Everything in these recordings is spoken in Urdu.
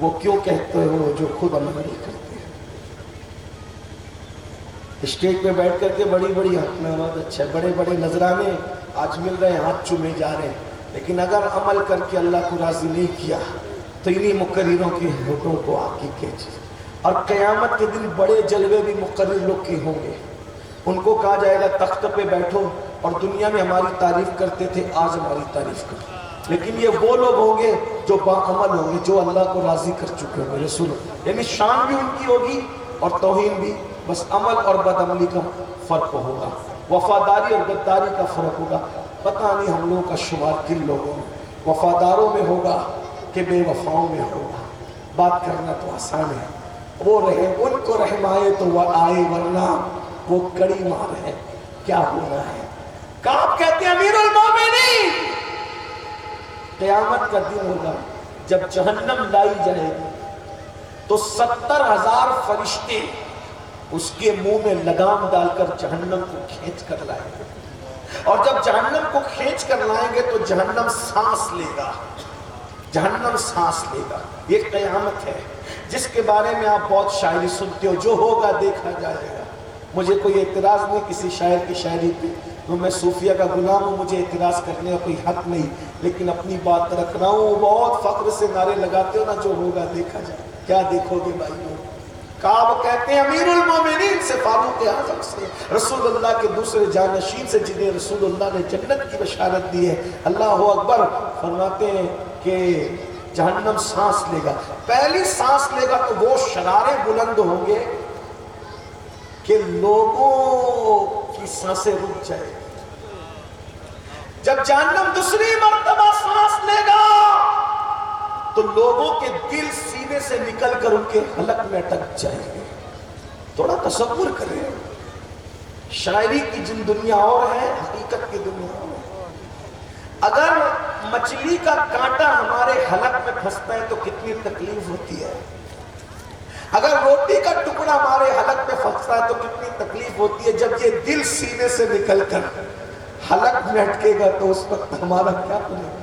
وہ کیوں کہتے ہو جو خود عمل نہیں کرتے؟ اسٹیج پہ بیٹھ کر کے بڑی بڑی بہت اچھا ہے، بڑے بڑے نذرانے آج مل رہے ہیں، ہاتھ چومے جا رہے ہیں، لیکن اگر عمل کر کے اللہ کو راضی نہیں کیا تو انہی مقرروں کے ہونٹوں کو آگ کی کھینچ۔ اور قیامت کے دن بڑے جلوے بھی مقرر لوگ کے ہوں گے، ان کو کہا جائے گا تخت پہ بیٹھو، اور دنیا میں ہماری تعریف کرتے تھے، آج ہماری تعریف کرو۔ لیکن یہ وہ لوگ ہوں گے جو باعمل ہوں گے، جو اللہ کو راضی کر چکے ہوں گے۔ رسول یعنی شان بھی ان کی ہوگی اور توہین بھی، بس عمل اور بدعملی کا فرق ہوگا، وفاداری اور غداری کا فرق ہوگا۔ پتہ نہیں ہم لوگوں کا شمار کن لوگوں میں وفاداروں میں ہوگا کہ بے وفاؤں میں ہوگا۔ بات کرنا تو آسان ہے، وہ رہے ان کو رحم آئے تو وہ آئے، ورنہ وہ کڑی مار ہے، کیا ہونا ہے۔ کعب کہتے ہیں امیر المومنین، قیامت کا دن ہوگا جب جہنم لائی جائے گی تو 70,000 فرشتے اس کے منہ میں لگام ڈال کر جہنم کو کھینچ کر لائیں گے، اور جب جہنم کو کھینچ کر لائیں گے تو جہنم سانس لے گا، جہنم سانس لے گا۔ یہ قیامت ہے جس کے بارے میں آپ بہت شاعری سنتے ہو، جو ہوگا دیکھا جائے گا۔ مجھے کوئی اعتراض نہیں کسی شاعر کی شاعری پہ، تو میں صوفیہ کا غلام ہوں، مجھے اعتراض کرنے کا کوئی حق نہیں، لیکن اپنی بات رکھ رہا ہوں۔ بہت فخر سے نعرے لگاتے ہو نا، جو ہوگا دیکھا جائے، کیا دیکھو گے بھائیوں؟ کعب کہتے ہیں امیر المومنین سے، فاروق اعظم سے، رسول اللہ کے دوسرے جانشین سے، جنہیں رسول اللہ نے جنت کی بشارت دی ہے، اللہ اکبر، فرماتے ہیں کہ جہنم سانس لے گا۔ پہلی سانس لے گا تو وہ شرارے بلند ہوں گے کہ لوگوں کی سانسیں رک جائے۔ جب جہنم دوسری مرتبہ سانس لے گا تو لوگوں کے دل سینے سے نکل کر ان کے حلق میں اٹک جائیں گے۔ تھوڑا تصور کریں، شاعری کی جن دنیا اور ہے، حقیقت کی دنیا اور ہے۔ اگر مچھلی کا کانٹا ہمارے حلق میں پھنستا ہے تو کتنی تکلیف ہوتی ہے، اگر روٹی کا ٹکڑا ہمارے حلق میں پھنستا ہے تو کتنی تکلیف ہوتی ہے۔ جب یہ دل سینے سے نکل کر حلق میں اٹکے گا تو اس وقت ہمارا کیا بنے گا؟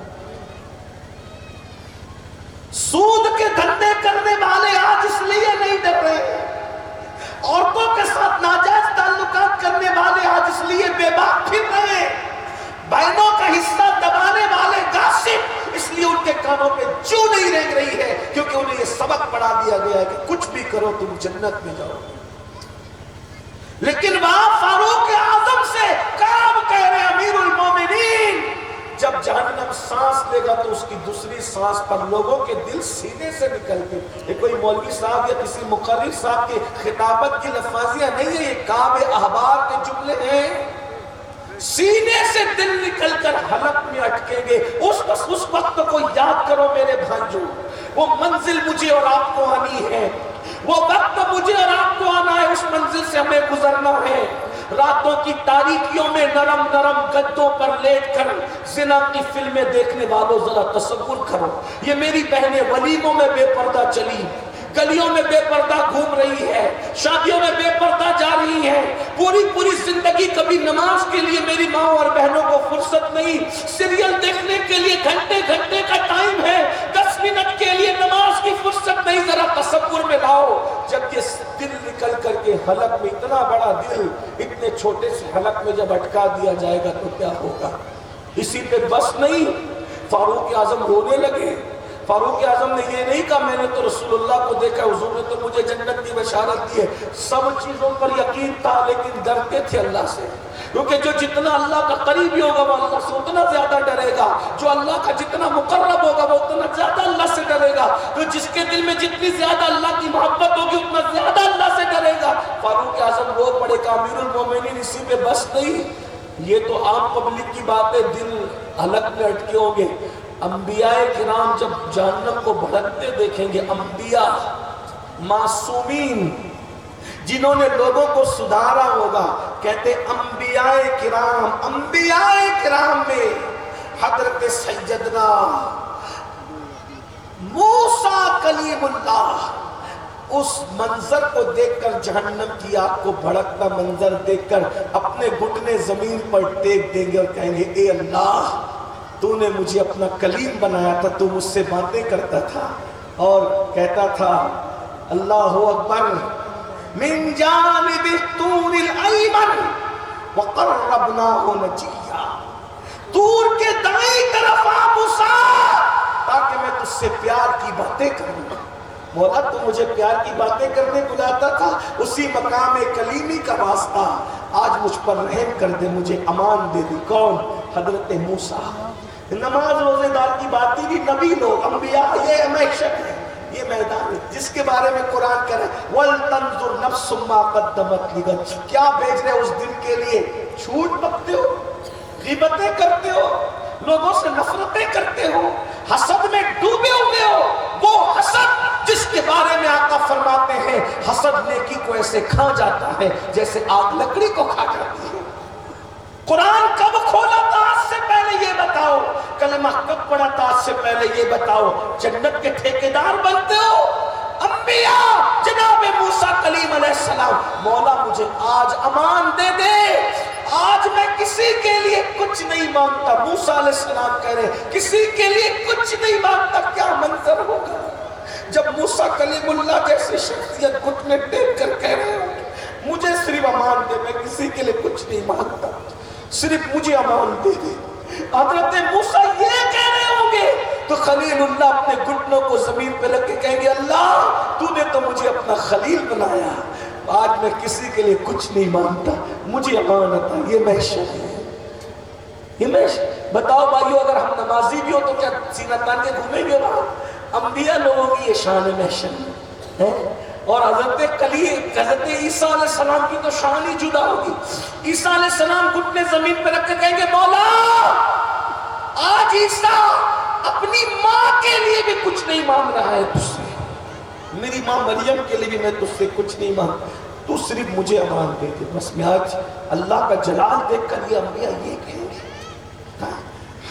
سود کے دھندے کرنے والے آج اس لیے نہیں ڈر رہے، عورتوں کے ساتھ ناجائز تعلقات کرنے والے آج اس لیے بے باک پھر رہے، بہنوں کا حصہ دبانے والے غاصب اس لیے ان کے کانوں پہ جو نہیں رینگ رہی ہے، کیونکہ انہیں یہ سبق پڑھا دیا گیا ہے کہ کچھ بھی کرو تم جنت میں جاؤ۔ لیکن وہاں فاروق اعظم سے کعب کہہ رہے امیر المومنین، جب جہنم سانس لے گا تو اس کی دوسری سانس پر لوگوں کے دل سینے سے نکل کے، یہ کوئی مولوی صاحب یا کسی مقرر صاحب کی خطابت کی لفاظیاں نہیں ہے، یہ کعب احبار کے جملے ہیں۔ سینے سے دل نکل کر حلق میں اٹکیں گے۔ اس وقت کو یاد کرو میرے بھائیوں، وہ منزل مجھے اور آپ کو آنی ہے، وہ وقت مجھے اور آپ کو آنا ہے، اس منزل سے ہمیں گزرنا ہے۔ راتوں کی تاریکیوں میں نرم نرم گدوں پر لیٹ کر زنا کی فلمیں دیکھنے والوں ذرا تصور کرو، یہ میری بہنیں ولیموں میں بے پردہ چلی، گلیوں میں بے پردہ گھوم رہی ہے، شادیوں میں بے پردہ جا رہی ہے، پوری زندگی کبھی نماز کے لیے میری ماں اور بہنوں کو فرصت نہیں، سیریل دیکھنے کے لیے گھنٹے گھنٹے کا ٹائم ہے، 10 منٹ کے لیے نماز کی فرصت نہیں۔ ذرا تصور میں لاؤ، جب یہ دل نکل کر کے حلق میں، اتنا بڑا دل اتنے چھوٹے سے حلق میں جب اٹکا دیا جائے گا تو کیا ہوگا؟ اسی پہ بس نہیں، فاروق اعظم رونے لگے۔ فاروق اعظم نے یہ نہیں کہا میں نے تو رسول اللہ کو دیکھا، حضور نے تو مجھے جنت کی بشارت دی ہے۔ سب چیزوں پر یقین تھا لیکن ڈرتے تھے اللہ سے، کیونکہ جو جتنا اللہ کا قریبی ہوگا وہ اللہ سے اتنا زیادہ ڈرے گا، جو اللہ کا جتنا مقرب ہوگا وہ اتنا زیادہ اللہ سے ڈرے گا، تو جس کے دل میں جتنی زیادہ اللہ کی محبت ہوگی اتنا زیادہ اللہ سے ڈرے گا۔ فاروق اعظم رو پڑے کہ امیر المومنین اسی پہ بس نہیں، یہ تو عام پبلک کی بات ہے، دل حلق میں اٹکے ہوں گے۔ انبیاء کرام جب جہنم کو بھڑکتے دیکھیں گے، انبیاء معصومین جنہوں نے لوگوں کو سدھارا ہوگا، کہتے انبیاء کرام میں حضرت سیدنا موسیٰ کلیم اللہ، اس منظر کو دیکھ کر، جہنم کی آگ کو بھڑکتا منظر دیکھ کر اپنے گھٹنے زمین پر ٹیک دیں گے اور کہیں گے اے اللہ، تو نے مجھے اپنا کلیم بنایا تھا، تو مجھ سے باتیں کرتا تھا، اور کہتا تھا اللہ اکبر من جانب الطور الایمن وقربناہ نجیہ، طور کے دائیں طرف آ موسیٰ تاکہ میں تجھ سے پیار کی باتیں کروں۔ مولا تو مجھے پیار کی باتیں کرنے بلاتا تھا، اسی مقام کلیمی کا واسطہ آج مجھ پر رحم کر دے، مجھے امان دے دی۔ کون؟ حضرت موسیٰ۔ نماز روزے دار کی بات ہی نبی لوگ انبیاء، یہ محشر ہے، یہ میدان ہے جس کے بارے میں قرآن کہہ رہا ہے وَلْتَنْظُرْ نَفْسٌ مَا قَدَّمَتْ لِغَدٍ۔ کیا بھیج رہے اس دن کے لیے؟ جھوٹ بکتے ہو، غیبتیں کرتے ہو، لوگوں سے نفرتیں کرتے ہو، حسد میں ڈوبے ہوئے ہو، وہ حسد جس کے بارے میں آقا فرماتے ہیں حسد نیکی کو ایسے کھا جاتا ہے جیسے آگ لکڑی کو کھا جاتی ہے۔ قرآن کب کھولا تھا آج سے پہلے یہ بتاؤ، کلمہ کب پڑھا تھا آج سے پہلے یہ بتاؤ، جنت کے ٹھیکیدار بنتے ہو۔ انبیاء جناب موسیٰ کلیم علیہ السلام، مولا مجھے آج امان دے دے، آج میں کسی کے لیے کچھ نہیں مانگتا۔ موسیٰ علیہ السلام کہہ رہے کسی کے لیے کچھ نہیں مانگتا۔ کیا منظر ہوگا جب موسیٰ کلیم اللہ جیسی شخصیت گھٹنے ٹیک کر کہہ رہے ہو مجھے صرف امان دے، میں کسی کے لیے کچھ نہیں مانگتا، صرف مجھے امان دے دے۔ حضرت موسیٰ یہ کہہ رہے ہوں گے تو خلیل اللہ اپنے گھٹنوں کو زمین پہ رکھ کے کہیں گے اللہ تو نے تو مجھے اپنا خلیل بنایا، آج میں کسی کے لیے کچھ نہیں مانگتا، مجھے امان عطا۔ یہ محشر ہے، یہ محشر۔ بتاؤ بھائیو اگر ہم نمازی بھی ہو تو کیا سینہ تان کے گھومیں گے وہاں؟ انبیاء لوگوں کی یہ شان محشر ہے۔ اور حضرت عیسیٰ علیہ السلام کی تو شان ہی جدا ہوگی۔ عیسیٰ علیہ السلام گھٹنے زمین پہ رکھ کے کہیں گے مولا آج عیسیٰ اپنی ماں کے لیے بھی کچھ نہیں مانگ رہا ہے تجھ سے، میری ماں مریم کے لیے بھی میں تجھ سے کچھ نہیں مانگ، تو صرف مجھے امان دے دے بس۔ میں آج اللہ کا جلال دیکھ کر یہ انبیاء یہ کہیں گے۔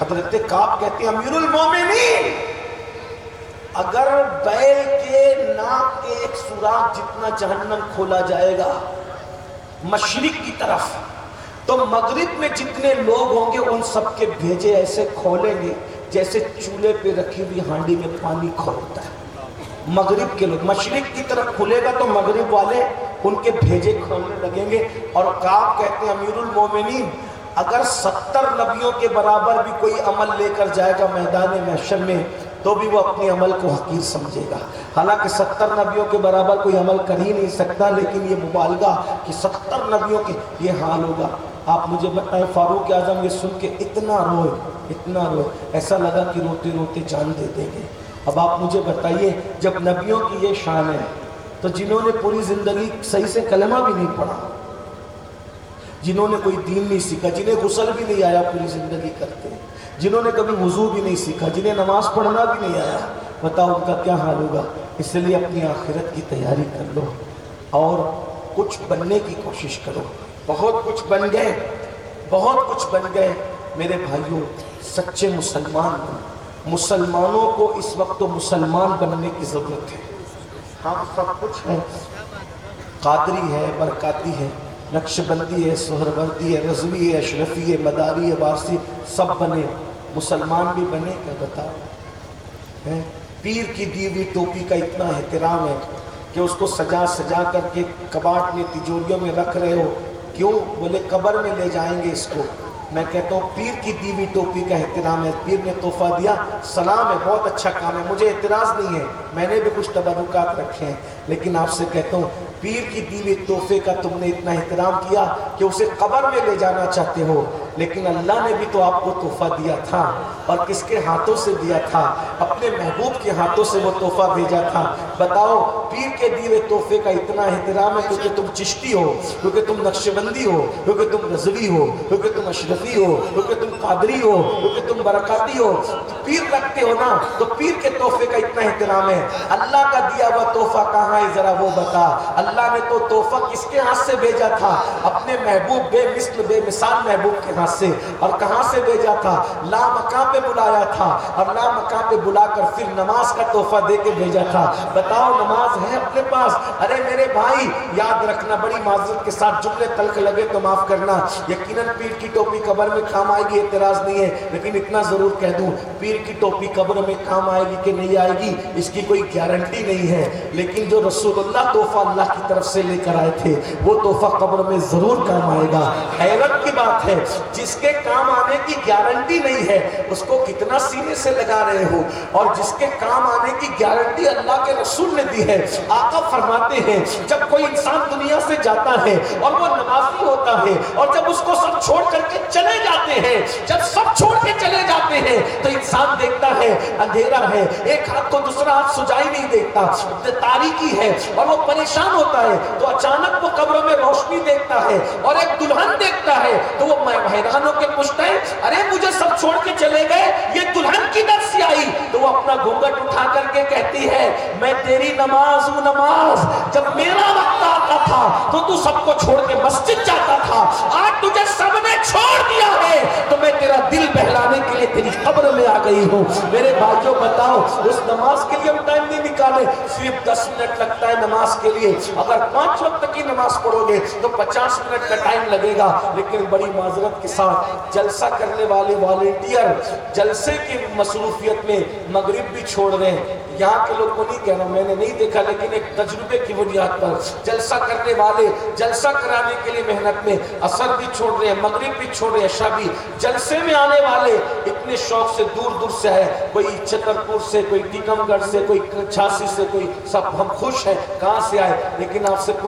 حضرت کعب کہتے ہیں امیر المومنین اگر بیل کے ناک کے ایک سوراخ جتنا جہنم کھولا جائے گا مشرق کی طرف تو مغرب میں جتنے لوگ ہوں گے ان سب کے بھیجے ایسے کھولیں گے جیسے چولہے پہ رکھی ہوئی ہانڈی میں پانی کھولتا ہے۔ مغرب کے لوگ مشرق کی طرف کھلے گا تو مغرب والے ان کے بھیجے کھولنے لگیں گے۔ اور کعب کہتے ہیں امیر المومنین اگر 70 نبیوں کے برابر بھی کوئی عمل لے کر جائے گا میدان محشر میں تو بھی وہ اپنے عمل کو حقیر سمجھے گا۔ حالانکہ 70 نبیوں کے برابر کوئی عمل کر ہی نہیں سکتا، لیکن یہ مبالغہ کہ 70 نبیوں کے یہ حال ہوگا۔ آپ مجھے بتائیں فاروق اعظم یہ سن کے اتنا روئے، ایسا لگا کہ روتے روتے جان دے دیں گے۔ اب آپ مجھے بتائیے جب نبیوں کی یہ شان ہے تو جنہوں نے پوری زندگی صحیح سے کلمہ بھی نہیں پڑھا، جنہوں نے کوئی دین نہیں سیکھا، جنہیں غسل بھی نہیں آیا پوری زندگی کرتے، جنہوں نے کبھی وضو بھی نہیں سیکھا، جنہیں نماز پڑھنا بھی نہیں آیا، بتاؤ ان کا کیا حال ہوگا۔ اس لیے اپنی آخرت کی تیاری کر لو اور کچھ بننے کی کوشش کرو۔ بہت کچھ بن گئے میرے بھائیوں، سچے مسلمانوں کو اس وقت تو مسلمان بننے کی ضرورت ہے۔ ہاں سب کچھ ہے، قادری ہے، برکاتی ہے، نقشبندی ہے، سہروردی ہے، رضوی ہے، اشرفی ہے، مداری ہے، وارسی، سب بنے، مسلمان بھی بنے کیا بتاؤ؟ پیر کی دی ہوئی ٹوپی کا اتنا احترام ہے کہ اس کو سجا کر کے کباٹ میں تجوریوں میں رکھ رہے ہو، کیوں؟ بولے قبر میں لے جائیں گے اس کو۔ میں کہتا ہوں پیر کی دی ہوئی ٹوپی کا احترام ہے، پیر نے تحفہ دیا، سلام ہے، بہت اچھا کام ہے، مجھے اعتراض نہیں ہے، میں نے بھی کچھ تبرکات رکھے ہیں، لیکن آپ سے کہتا ہوں پیر کی دی ہوئی تحفے کا تم نے اتنا احترام کیا کہ اسے قبر میں لے جانا چاہتے ہو، لیکن اللہ نے بھی تو آپ کو تحفہ دیا تھا، اور کس کے ہاتھوں سے دیا تھا؟ اپنے محبوب کے ہاتھوں سے وہ تحفہ بھیجا تھا۔ بتاؤ پیر کے دیے ہوئے تحفے کا اتنا احترام ہے کیونکہ تم چشتی ہو، کیونکہ تم نقشبندی ہو، کیونکہ تم رضوی ہو، کیونکہ تم اشرفی ہو، کیونکہ تم قادری ہو، کیونکہ تم برکاتی ہو، پیر رکھتے ہو نا، تو پیر کے تحفے کا اتنا احترام ہے۔ اللہ کا دیا ہوا تحفہ کہاں ہے ذرا وہ بتا؟ اللہ نے تو تحفہ کس کے ہاتھ سے بھیجا تھا؟ اپنے محبوب بے مثل بے مثال محبوب کے ہاتھ پاس سے، اور کہاں سے بھیجا تھا؟ لا مکان پہ بلایا تھا، اور لا مکان پہ بلا کر پھر نماز کا تحفہ دے کے بھیجا تھا۔ بتاؤ نماز ہے اپنے پاس؟ ارے میرے بھائی یاد رکھنا، بڑی معذرت کے ساتھ جملے تلخ لگے تو معاف کرنا، یقیناً پیر کی ٹوپی قبر میں کام آئے گی، اعتراض نہیں ہے، لیکن اتنا ضرور کہہ دوں، پیر کی ٹوپی قبر میں کام آئے گی کہ نہیں آئے گی اس کی کوئی گارنٹی نہیں ہے، لیکن جو رسول اللہ تحفہ اللہ کی طرف سے لے کر آئے تھے وہ تحفہ قبر میں ضرور کام آئے گا۔ حیرت کی بات ہے، جس کے کام آنے کی گارنٹی نہیں ہے اس کو کتنا سینے سے لگا رہے ہو، اور جس کے کام آنے کی گارنٹی اللہ کے رسول نے دی ہے۔ آقا فرماتے ہیں جب کوئی انسان دنیا سے جاتا ہے اور وہ نمازی ہوتا ہے، اور جب اس کو سب چھوڑ کر کے چلے جاتے ہیں، جب سب چھوڑ کے چلے جاتے ہیں تو انسان دیکھتا ہے اندھیرا ہے، ایک ہاتھ تو دوسرا ہاتھ سجائی نہیں دیکھتا، تاریکی ہے، اور وہ پریشان ہوتا ہے، تو اچانک وہ قبر میں روشنی دیکھتا ہے اور ایک دلہن دیکھتا ہے، تو وہ حیران ہو کے پوچھتا ہے ارے مجھے سب چھوڑ کے چلے گئے، یہ دلہن کدھر سے آئی؟ تو وہ اپنا گھونگھٹ اٹھا کر کے کہتی ہے میں تیری نماز ہوں نماز، جب میرا وقت آتا تھا تو تو سب کو چھوڑ کے مسجد جاتا تھا، آج تجھے سب نے چھوڑ دیا ہے تو میں تیرا دل بہلانے کے لیے تیری قبر میں آ گئی ہوں۔ میرے بھائیوں بتاؤ، اس نماز کے لیے ہم ٹائم نہیں نکالے، صرف 10 منٹ لگتا ہے نماز کے لیے، اگر 5 وقت کی نماز پڑھو گے تو 50 منٹ کا ٹائم لگے گا، لیکن بڑی معذرت کے ساتھ جلسہ کرنے والے والنٹیئر جلسے کی مصروفیت میں مغرب بھی چھوڑ رہے ہیں۔ یہاں کے لوگ کو نہیں کہہ رہا، میں نے نہیں دیکھا، لیکن ایک تجربے کی بنیاد پر جلسہ کرنے والے جلسہ کرانے کے لیے محنت میں عصر بھی چھوڑ رہے ہیں، مغرب بھی چھوڑ رہے ہیں، عشاء بھی۔ جلسے میں آنے والے اتنے شوق سے دور دور سے ہے، کوئی چھترپور سے، کوئی ٹیکم گڑھ سے، کوئی چھاسی سے، کوئی سب ہم خوش ہیں، کہاں سے آئے، لیکن آپ سے